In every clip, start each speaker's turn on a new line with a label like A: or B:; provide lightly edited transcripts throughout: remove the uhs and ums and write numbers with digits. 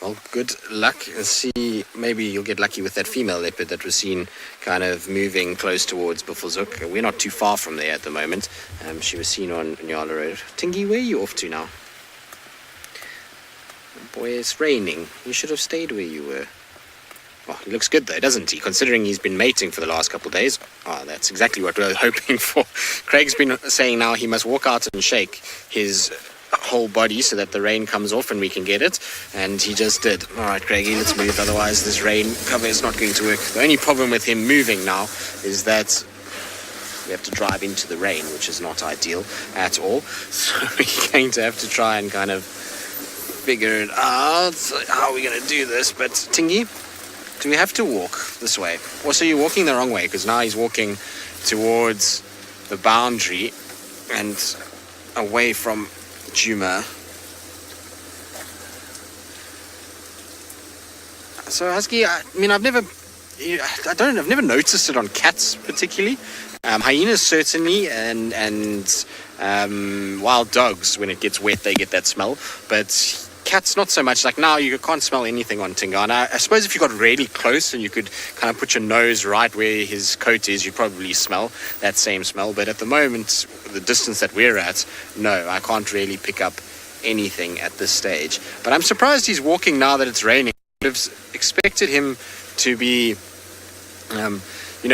A: Well, good luck. See, maybe you'll get lucky with that female leopard that was seen kind of moving close towards Buffelshoek. We're not too far from there at the moment. She was seen on Nyala Road. Tingy, where are you off to now? Boy, it's raining. You should have stayed where you were. Oh, he looks good though, doesn't he? Considering he's been mating for the last couple of days. Oh, that's exactly what we were hoping for. Craig's been saying now he must walk out and shake his whole body so that the rain comes off and we can get it, and he just did. All right, Craigie, let's move, otherwise this rain cover is not going to work. The only problem with him moving now is that we have to drive into the rain, which is not ideal at all. So we're going to have to try and kind of figure it out. How are we going to do this? But Tingy, do we have to walk this way? Also, you're walking the wrong way, because now he's walking towards the boundary and away from Juma. So Husky, I've never noticed it on cats particularly. Hyenas certainly, and wild dogs, when it gets wet they get that smell, but cats not so much. Like now you can't smell anything on Tingana. I suppose if you got really close and you could kind of put your nose right where his coat is, you'd probably smell that same smell. But at the moment, the distance that we're at, no, I can't really pick up anything at this stage. But I'm surprised he's walking now that it's raining. I would have expected him to be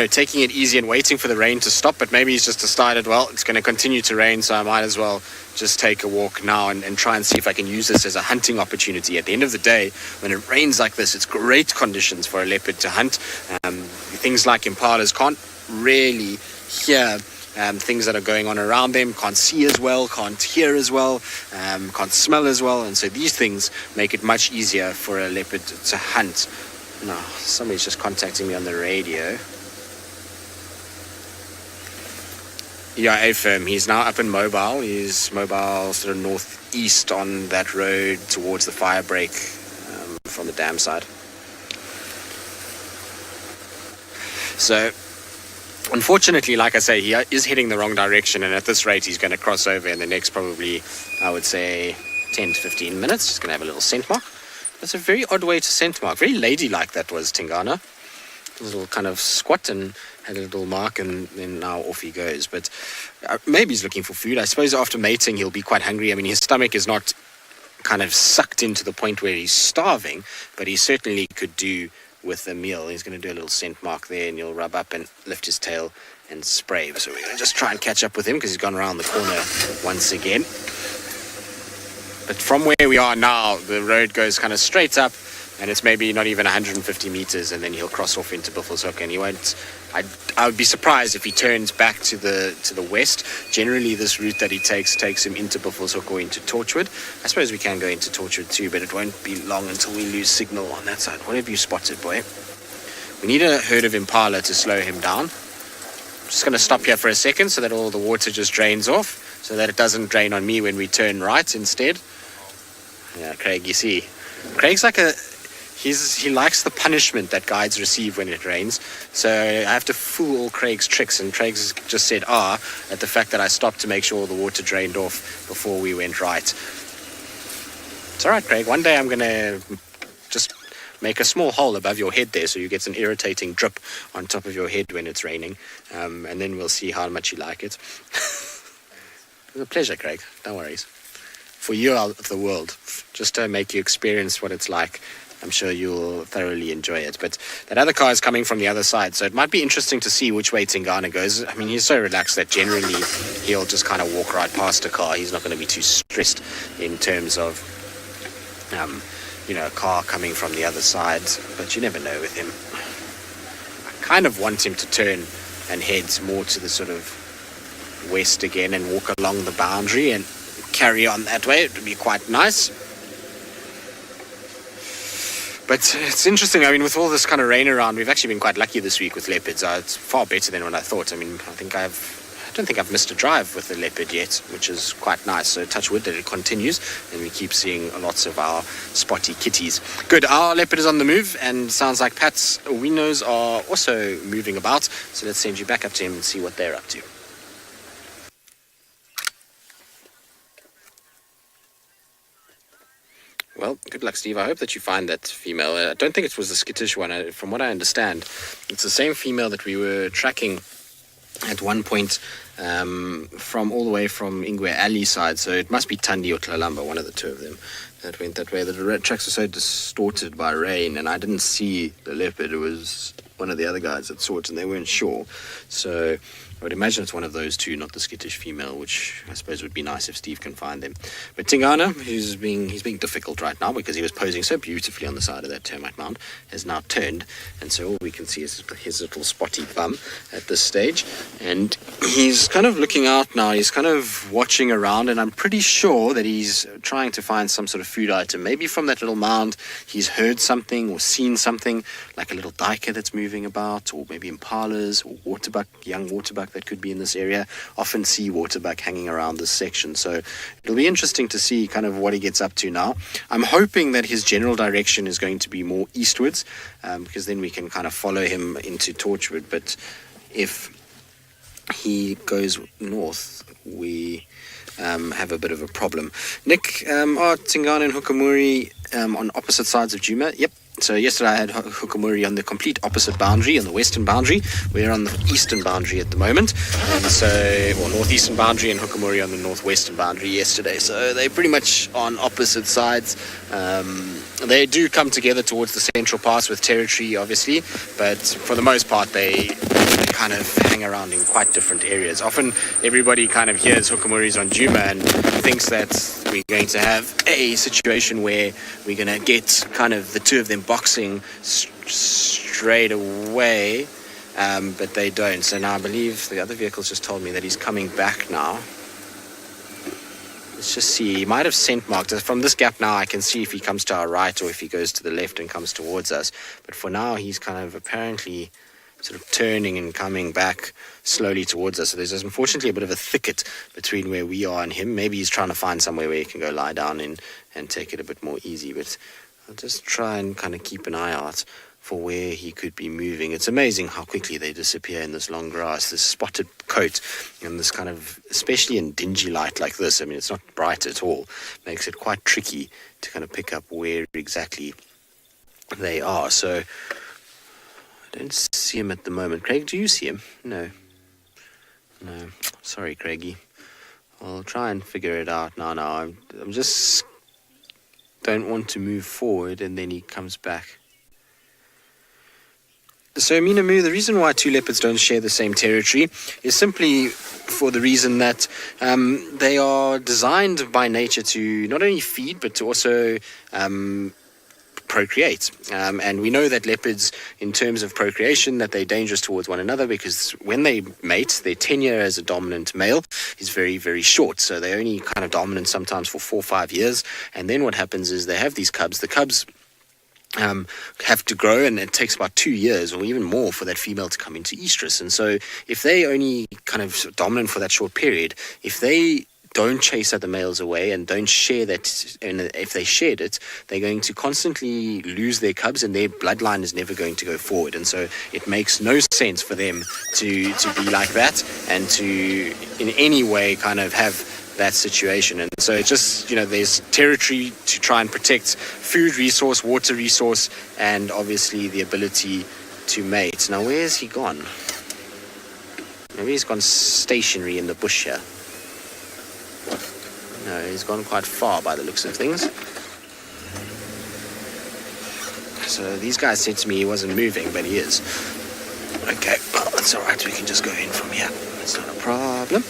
A: taking it easy and waiting for the rain to stop, but maybe he's just decided, well, it's going to continue to rain, so I might as well just take a walk now and try and see if I can use this as a hunting opportunity. At the end of the day, when it rains like this, it's great conditions for a leopard to hunt. Things like impalas can't really hear things that are going on around them, can't see as well, can't hear as well, can't smell as well, and so these things make it much easier for a leopard to hunt. Now, somebody's just contacting me on the radio. Yeah, A-Firm. He's now up in Mobile. He's Mobile sort of northeast on that road towards the fire break from the dam side. So, unfortunately, like I say, he is heading the wrong direction, and at this rate he's going to cross over in the next probably, I would say, 10 to 15 minutes. He's going to have a little scent mark. That's a very odd way to scent mark. Very ladylike that was, Tingana. A little kind of squat and had a little mark, and then now off he goes. But maybe he's looking for food. I suppose after mating he'll be quite hungry. I mean, his stomach is not kind of sucked into the point where he's starving, but he certainly could do with a meal. He's going to do a little scent mark there, and he'll rub up and lift his tail and spray. So we're going to just try and catch up with him because he's gone around the corner once again. But from where we are now, the road goes kind of straight up, and it's maybe not even 150 meters, and then he'll cross off into Buffelshoek, and he won't. I would be surprised if he turns back to the west. Generally, this route that he takes him into Buffelshoek or into Torchwood. I suppose we can go into Torchwood too, but it won't be long until we lose signal on that side. What have you spotted, boy? We need a herd of impala to slow him down. I'm just going to stop here for a second so that all the water just drains off, so that it doesn't drain on me when we turn right instead. Yeah, Craig, you see, Craig's like he likes the punishment that guides receive when it rains. So I have to fool all Craig's tricks, and Craig's just said at the fact that I stopped to make sure all the water drained off before we went right. It's all right, Craig. One day I'm going to just make a small hole above your head there so you get an irritating drip on top of your head when it's raining, and then we'll see how much you like it. It was a pleasure, Craig. No worries. For you out of the world, just to make you experience what it's like. I'm sure you'll thoroughly enjoy it. But that other car is coming from the other side, so it might be interesting to see which way Tingana goes. I mean, he's so relaxed that generally he'll just kind of walk right past a car. He's not going to be too stressed in terms of, a car coming from the other side. But you never know with him. I kind of want him to turn and head more to the sort of west again and walk along the boundary and carry on that way. It would be quite nice. But it's interesting. I mean, with all this kind of rain around, we've actually been quite lucky this week with leopards. It's far better than what I thought. I mean, I don't think I've missed a drive with a leopard yet, which is quite nice. So touch wood that it continues, and we keep seeing lots of our spotty kitties. Good. Our leopard is on the move, and sounds like Pat's winos are also moving about. So let's send you back up to him and see what they're up to. Well, good luck, Steve. I hope that you find that female. I don't think it was the skittish one. From what I understand, it's the same female that we were tracking at one point from all the way from Ingwe Alley side. So it must be Tandi or Tlalamba, one of the two of them, that went that way. The tracks were so distorted by rain, and I didn't see the leopard. It was one of the other guys that saw it, and they weren't sure. So I would imagine it's one of those two, not the skittish female, which I suppose would be nice if Steve can find them. But Tingana, he's being difficult right now because he was posing so beautifully on the side of that termite mound, has now turned, and so all we can see is his little spotty bum at this stage. And he's kind of looking out now, he's kind of watching around, and I'm pretty sure that he's trying to find some sort of food item. Maybe from that little mound he's heard something or seen something, like a little duiker that's moving about, or maybe impalas or waterbuck, young waterbuck that could be in this area. Often see waterbuck hanging around this section, so it'll be interesting to see kind of what he gets up to now. I'm hoping that his general direction is going to be more eastwards, because then we can kind of follow him into Torchwood. But if he goes north, we have a bit of a problem. Nick, are Tingana and Hukamuri on opposite sides of Djuma? Yep. So yesterday I had Hukamuri on the complete opposite boundary, on the western boundary. We're on the eastern boundary at the moment. Northeastern boundary, and Hukamuri on the northwestern boundary yesterday. So they're pretty much on opposite sides. They do come together towards the central pass with territory, obviously, but for the most part they kind of hang around in quite different areas. Often everybody kind of hears Hukamuri's on Djuma and thinks that we're going to have a situation where we're going to get kind of the two of them boxing straight away, but they don't. So now I believe the other vehicles just told me that he's coming back now. Let's just see. He might have scent marked us. From this gap now I can see if he comes to our right or if he goes to the left and comes towards us. But for now he's kind of apparently sort of turning and coming back slowly towards us. So there's unfortunately a bit of a thicket between where we are and him. Maybe he's trying to find somewhere where he can go lie down and take it a bit more easy. But I'll just try and kind of keep an eye out for where he could be moving. It's amazing how quickly they disappear in this long grass, this spotted coat, and this kind of, especially in dingy light like this, I mean, it's not bright at all, makes it quite tricky to kind of pick up where exactly they are. So I don't see him at the moment. Craig, do you see him? No. Sorry, Craigie. I'll try and figure it out now. I'm just don't want to move forward and then he comes back. So, Minamu, the reason why two leopards don't share the same territory is simply for the reason that they are designed by nature to not only feed but to also procreate. And we know that leopards, in terms of procreation, that they're dangerous towards one another because when they mate, their tenure as a dominant male is very, very short. So they're only kind of dominant sometimes for 4 or 5 years. And then what happens is they have these cubs. The cubs have to grow, and it takes about 2 years or even more for that female to come into estrus. And so if they only kind of dominant for that short period, if they don't chase other males away and don't share that, and if they shared it, they're going to constantly lose their cubs and their bloodline is never going to go forward. And so it makes no sense for them to be like that and to in any way kind of have that situation. And so it's just, there's territory to try and protect, food resource, water resource, and obviously the ability to mate. Now, where's he gone? Maybe he's gone stationary in the bush here. No, he's gone quite far by the looks of things. So these guys said to me he wasn't moving, but he is. Okay, well, that's all right. We can just go in from here. That's not a problem.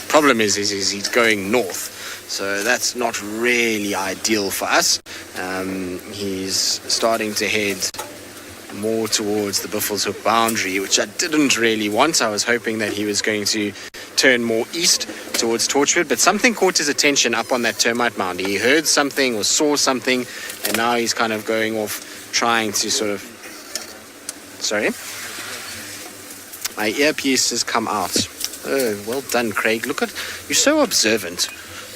A: Problem is he's going north, so that's not really ideal for us. He's starting to head more towards the Buffelshoek boundary, which I didn't really want. I was hoping that he was going to turn more east towards Torchwood, but something caught his attention up on that termite mound. He heard something or saw something, and now he's kind of going off trying to sort of... Sorry? My earpiece has come out. Oh, well done, Craig. Look at... You're so observant.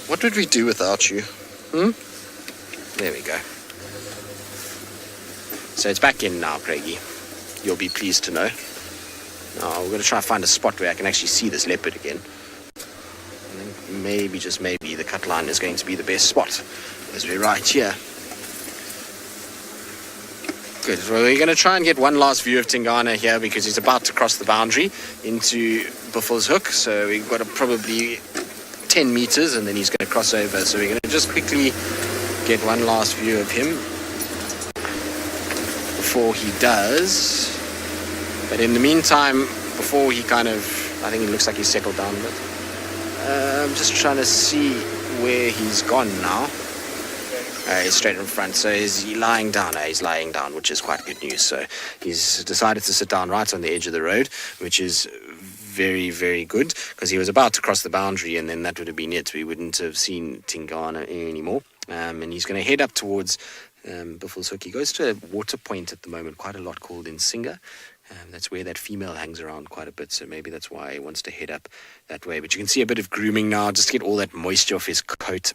A: What would we do without you? There we go. So it's back in now, Craigie. You'll be pleased to know. Now, we're going to try and find a spot where I can actually see this leopard again. And then maybe, just maybe, the cut line is going to be the best spot, as we're right here. Good. Well, we're going to try and get one last view of Tingana here because he's about to cross the boundary into Buffelshoek. Hook. So we've got probably 10 meters and then he's going to cross over. So we're going to just quickly get one last view of him before he does. But in the meantime, before he I think it looks like he's settled down a bit. I'm just trying to see where he's gone now. He's straight in front, so is he lying down? He's lying down, which is quite good news. So he's decided to sit down right on the edge of the road, which is very, very good, because he was about to cross the boundary, and then that would have been it. We wouldn't have seen Tingana anymore. And he's going to head up towards Buffelshoek. He goes to a water point at the moment, quite a lot, called Insinga. That's where that female hangs around quite a bit, so maybe that's why he wants to head up that way. But you can see a bit of grooming now, just to get all that moisture off his coat,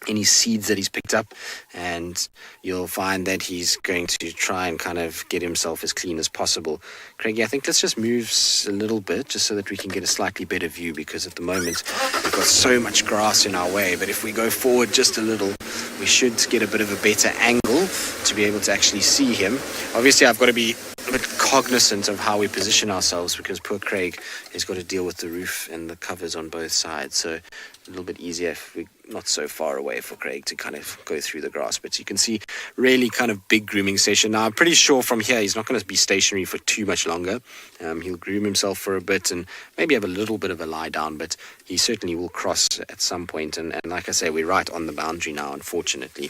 A: any seeds that he's picked up, and you'll find that he's going to try and kind of get himself as clean as possible. Craigie, I think let's just move a little bit just so that we can get a slightly better view, because at the moment we've got so much grass in our way, but if we go forward just a little, we should get a bit of a better angle to be able to actually see him. Obviously I've got to be a bit cognizant of how we position ourselves, because poor Craig has got to deal with the roof and the covers on both sides, so a little bit easier if we're not so far away for Craig to kind of go through the grass. But you can see really kind of big grooming session. Now I'm pretty sure from here he's not going to be stationary for too much longer. He'll groom himself for a bit and maybe have a little bit of a lie down, but he certainly will cross at some point. And like I say, we're right on the boundary now, unfortunately,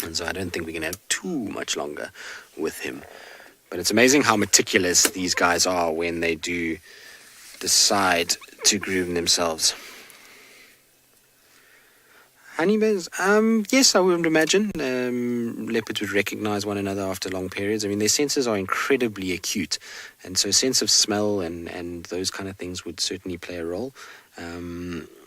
A: and so I don't think we're going to have too much longer with him. But it's amazing how meticulous these guys are when they do decide to groom themselves. Honeybears? Yes, I would imagine. Leopards would recognize one another after long periods. I mean, their senses are incredibly acute, and so sense of smell and those kind of things would certainly play a role.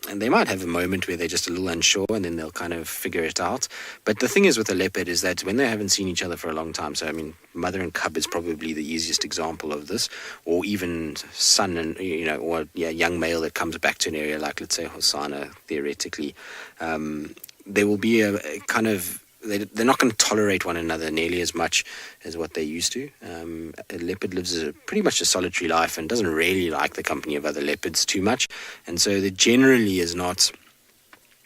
A: And they might have a moment where they're just a little unsure, and then they'll kind of figure it out. But the thing is with a leopard is that when they haven't seen each other for a long time, so I mean, mother and cub is probably the easiest example of this, or even son and, or young male that comes back to an area like, let's say, Hosana, theoretically, there will be a kind of, they're not going to tolerate one another nearly as much as what they used to. A leopard lives pretty much a solitary life and doesn't really like the company of other leopards too much. And so there generally is not,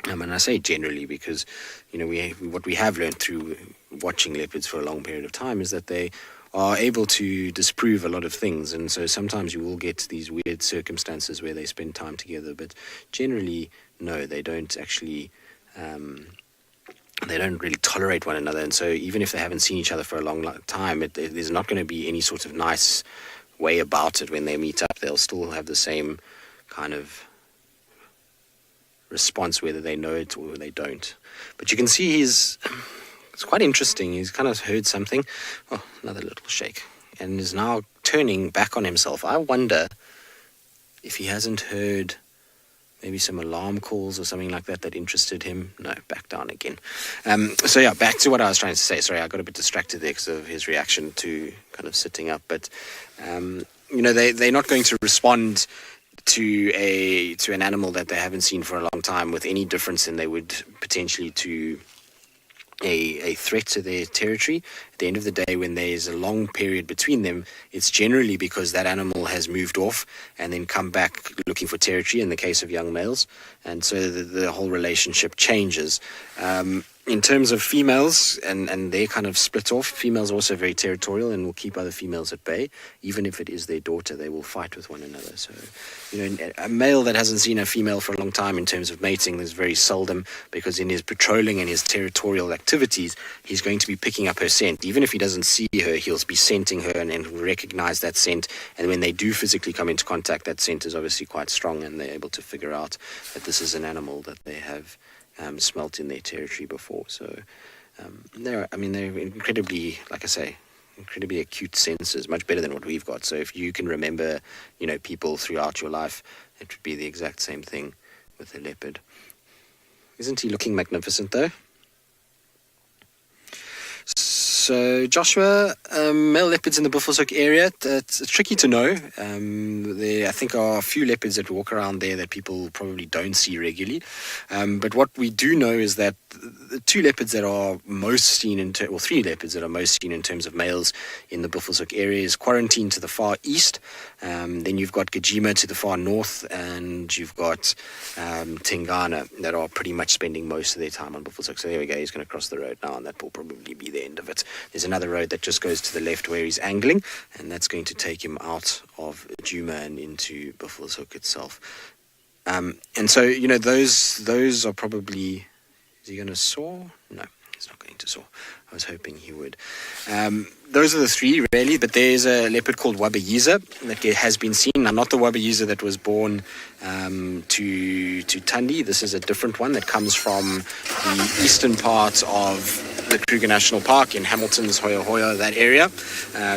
A: and I say generally because, what we have learned through watching leopards for a long period of time is that they are able to disprove a lot of things. And so sometimes you will get these weird circumstances where they spend time together. But generally, no, they don't actually... they don't really tolerate one another, and so even if they haven't seen each other for a long time, there's not going to be any sort of nice way about it when they meet up. They'll still have the same kind of response whether they know it or they don't. But you can see it's quite interesting. He's kind of heard something. Oh, another little shake, and is now turning back on himself. I wonder if he hasn't heard maybe some alarm calls or something like that interested him. No, back down again. So yeah, back to what I was trying to say. Sorry, I got a bit distracted there because of his reaction to kind of sitting up. But they're not going to respond to an animal that they haven't seen for a long time with any difference than they would potentially to a threat to their territory. At the end of the day, when there's a long period between them, it's generally because that animal has moved off and then come back looking for territory in the case of young males, and so the whole relationship changes. In terms of females and their kind of split off, females are also very territorial and will keep other females at bay. Even if it is their daughter, they will fight with one another. So, a male that hasn't seen a female for a long time in terms of mating is very seldom, because in his patrolling and his territorial activities, he's going to be picking up her scent. Even if he doesn't see her, he'll be scenting her and recognize that scent. And when they do physically come into contact, that scent is obviously quite strong, and they're able to figure out that this is an animal that they have smelt in their territory before. So they're incredibly, like I say, incredibly acute senses, much better than what we've got. So if you can remember, people throughout your life, it would be the exact same thing with a leopard. Isn't he looking magnificent though? So Joshua, male leopards in the Buffelshoek area, it's tricky to know. There, I think, are a few leopards that walk around there that people probably don't see regularly. But what we do know is that the two leopards that are most seen, or three leopards that are most seen in terms of males in the Buffelshoek area is Quarantine to the far east. Then you've got Gajima to the far north, and you've got Tingana that are pretty much spending most of their time on Buffelshoek. So there we go, he's going to cross the road now, and that will probably be the end of it. There's another road that just goes to the left where he's angling, and that's going to take him out of Djuma and into Buffelshoek itself. And so, those are probably... Is he going to soar? No, he's not going to soar. I was hoping he would. Those are the three, really, but there's a leopard called Wabayiza that has been seen. Now, not the Wabayiza that was born to Tundi. This is a different one that comes from the eastern part of the Kruger National Park in Hamilton's Hoya Hoya, that area.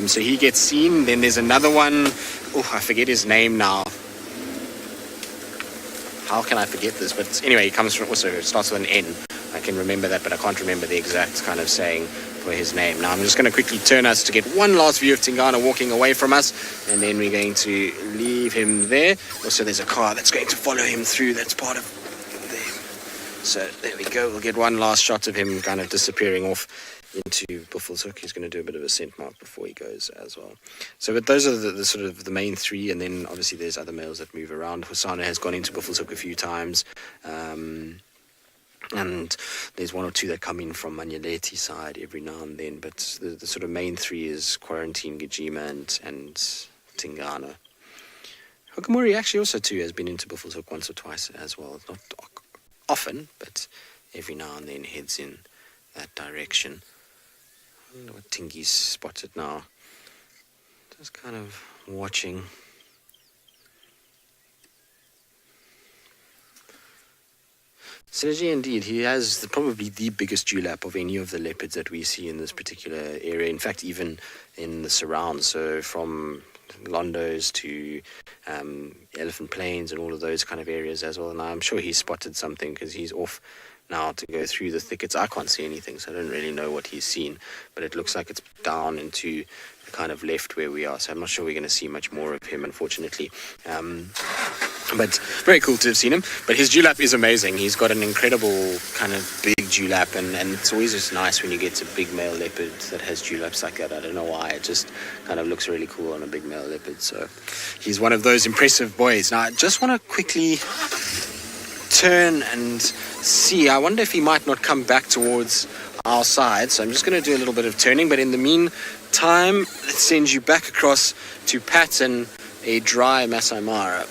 A: So he gets seen. Then there's another one. I forget his name now. How can I forget this? But anyway, he comes from, also starts with an N. I can remember that, but I can't remember the exact kind of saying for his name. Now I'm just going to quickly turn us to get one last view of Tingana walking away from us, and then we're going to leave him there. Also, there's a car that's going to follow him through. That's part of there. So there we go. We'll get one last shot of him kind of disappearing off into Buffelshoek. He's going to do a bit of a scent mark before he goes as well. So, but those are the sort of the main three, and then obviously there's other males that move around. Hosana has gone into Buffelshoek a few times. And there's one or two that come in from Manyaleti side every now and then, but the sort of main three is Quarantine, Gajima, and Tingana. Hokamori actually also too has been into Buffelshoek once or twice as well. Not often, but every now and then heads in that direction. I don't know what Tingy's spotted now. Just kind of watching. Synergy, indeed, he has probably the biggest dewlap of any of the leopards that we see in this particular area. In fact, even in the surrounds, so from Londos to Elephant Plains and all of those kind of areas as well. And I'm sure he's spotted something because he's off now to go through the thickets. I can't see anything, so I don't really know what he's seen, but it looks like it's down into the kind of left where we are, so I'm not sure we're going to see much more of him, unfortunately. But very cool to have seen him. But his dewlap is amazing. He's got an incredible kind of big dewlap, and it's always just nice when you get a big male leopard that has dewlaps like that. I don't know why, it just kind of looks really cool on a big male leopard. So he's one of those impressive boys. Now I just want to quickly turn and see. I wonder if he might not come back towards our side, so I'm just going to do a little bit of turning, but in the meantime, let's send you back across to Pat and a dry Masai Mara.